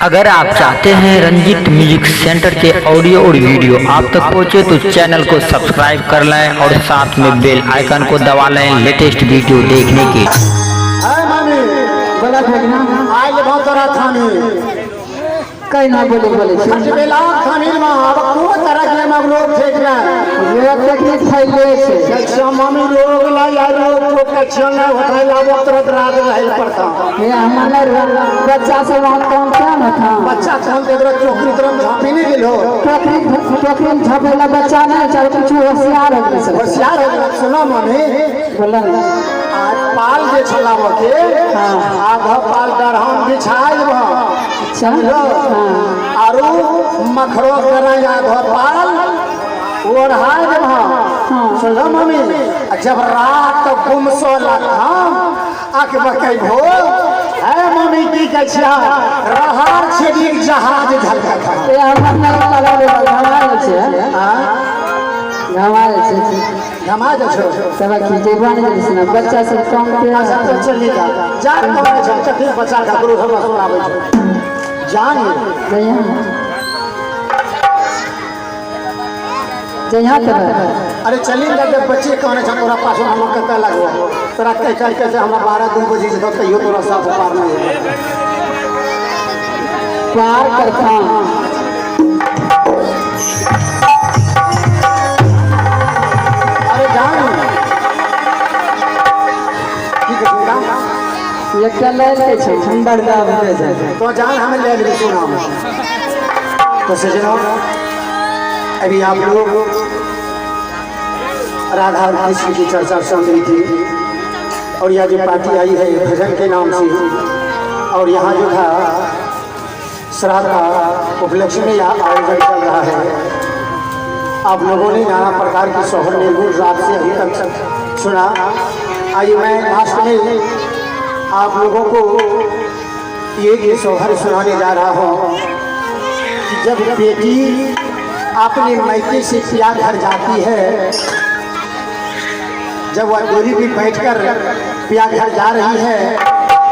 अगर आप चाहते हैं रंजीत म्यूजिक सेंटर के ऑडियो और वीडियो आप तक पहुंचे तो चैनल को सब्सक्राइब कर लें और साथ में बेल आइकन को दबा लें लेटेस्ट वीडियो देखने के। कई ना बोले बोले बेला खानी में अब को तरह के हम लोग देख रहे हैं ये टेक्निक फैले से अच्छा मम्मी लोग ला यार लोग को एक्शन ना होता है लाभ तरह रात रहे पड़ता ये हमारे बच्चा से वहां काम क्या ना था बच्चा कौन ते तरह चौकरी तरह झापी नहीं गेलो टोकरी झापेला बच्चा नहीं चल कुछ होशियार हो गए होशियार हो सुनो मम्मी बोला आज पाल जे छलाव के आधा पाल दरहम बिछाई बा अच्छा आरो मखरो करा आधा पाल ओढ़ाई बा सुनो मम्मी जब रात गुमसो लखा आंख बकई भो है मम्मी की कछा रहार छेड़ी जहाज धलका ये हमने लगा दे घमाल से घमाल से नमाज छोड़ सब की जीवन जैसे बच्चा से काम के आशा तो चली जा कौन है चक्की बच्चा का गुरु हम सुनावे जान जहाँ अरे चली लगे बच्चे कौन है तोरा पास हम कहता लगो तोरा कह कैसे हमरा 12 बजे से कहियो तोरा साथ पार नहीं पार करता ये कलर के छै ठंडर दा होते छै तो जान हमें ले ले सुना तो सजनो अभी आप लोग राधा और कृष्ण की चर्चा सुन रही थी और यह जो पार्टी आई है भजन के नाम से और यहाँ जो था श्राद्ध का उपलक्ष्य में आयोजन चल रहा है। आप लोगों ने नाना प्रकार की सोहर निर्गुण रात से अभी तक सुना। आइए मैं लास्ट में आप लोगों को ये सोहर सुनाने जा रहा हूँ कि जब बेटी अपने मायके से पिया घर जाती है, जब वह डोली भी बैठकर पिया घर जा रही है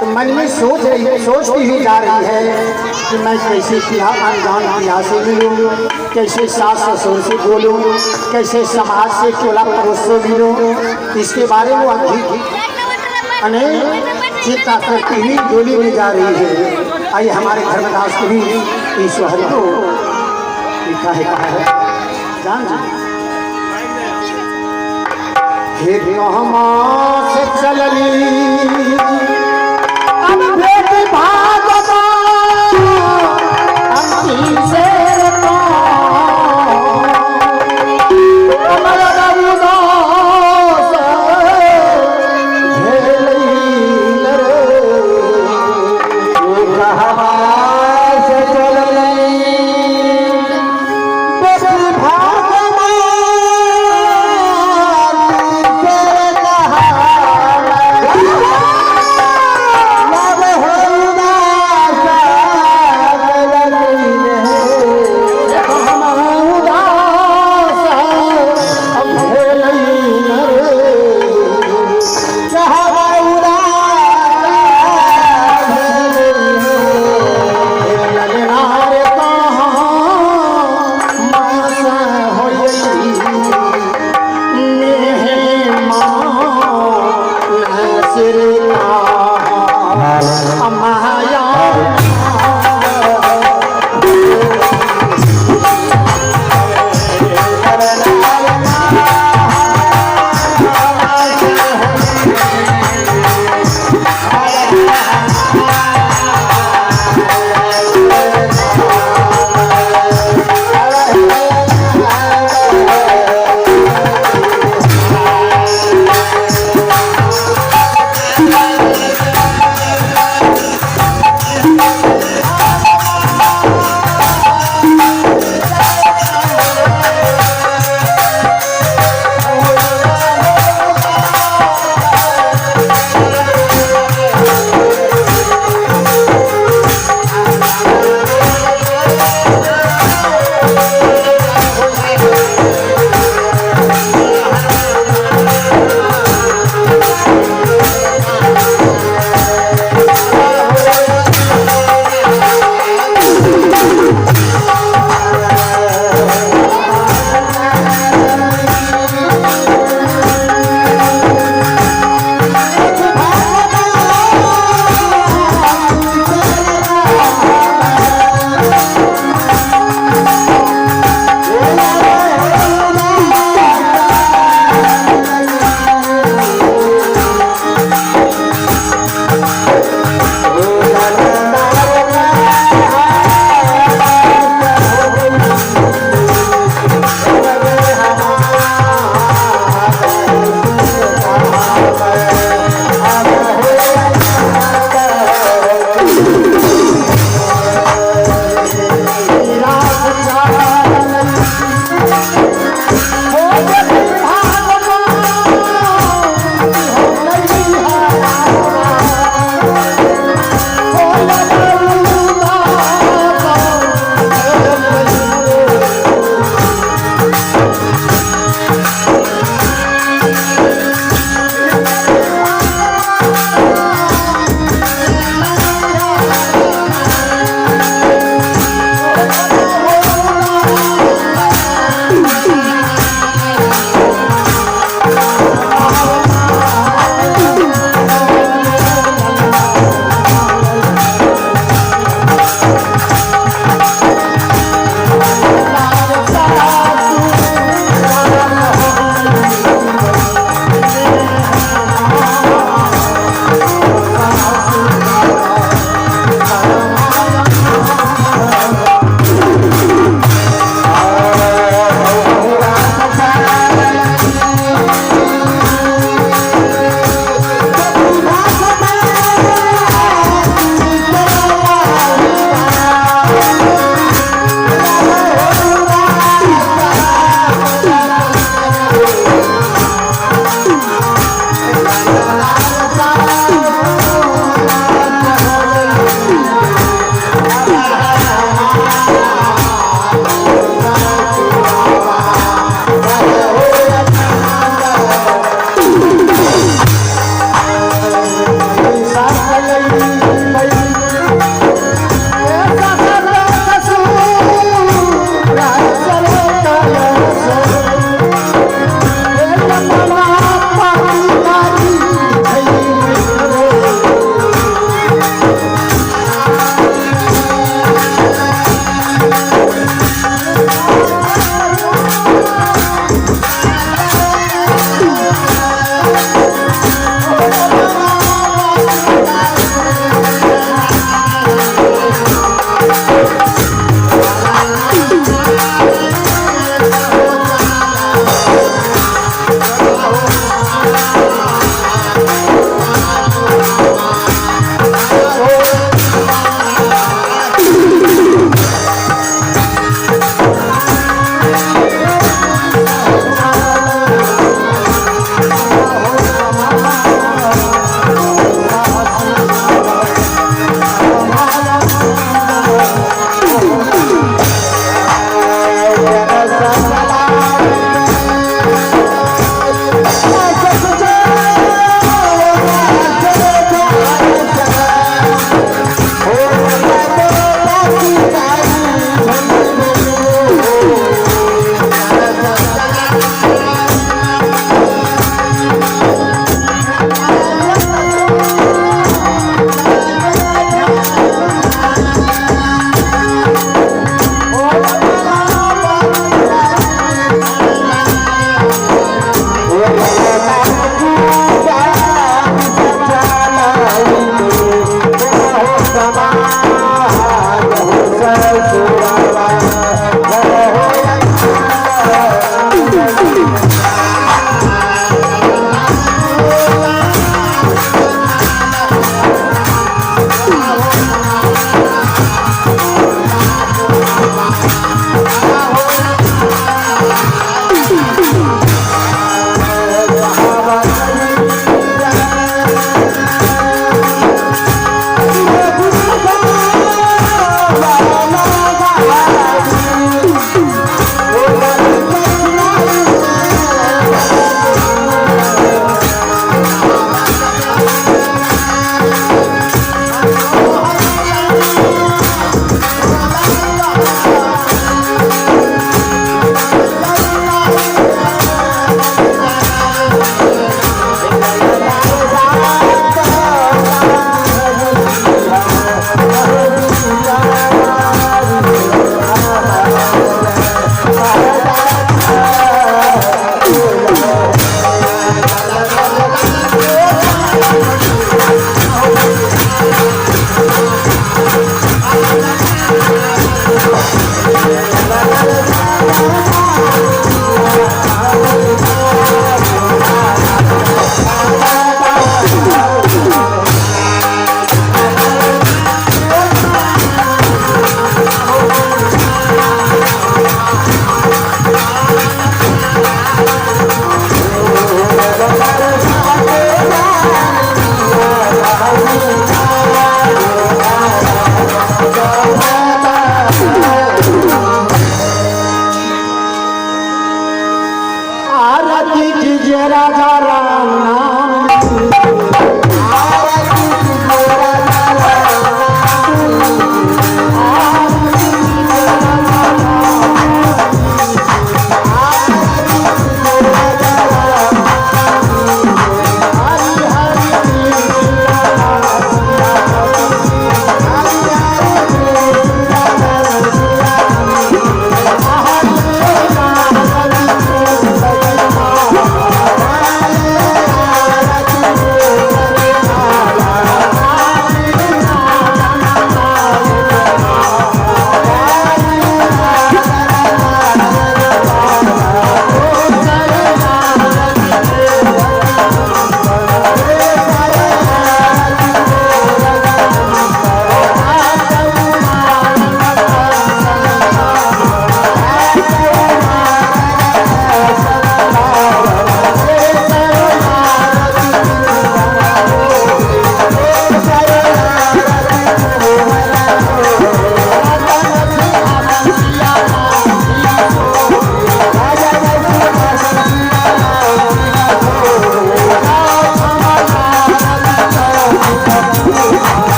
तो मन में सोचती हुई जा रही है कि मैं कैसे पिया अनजान पिया से मिलूँ, कैसे सास ससुर से बोलूँ, कैसे समाज से टोला पड़ोस से मिलूँ। इसके बारे में वह चिंता करती हुई डोली में जा रही है। आइए हमारे धर्मदास को भी इस सोहर को लिखा है कहा है जान जी से चलनी अब बेटी भागता अंतिम से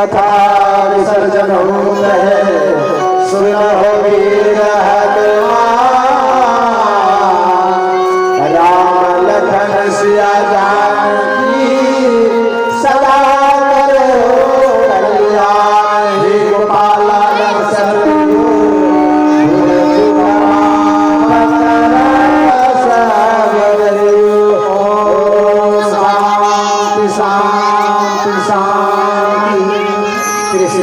कथा विसर्जन होत है, सुनो वीर हनुमान, राम लखन सिया जानकी सदा करो कल्याण, हे गोपाल दर्शन शांति शांति शांति। कृष्ण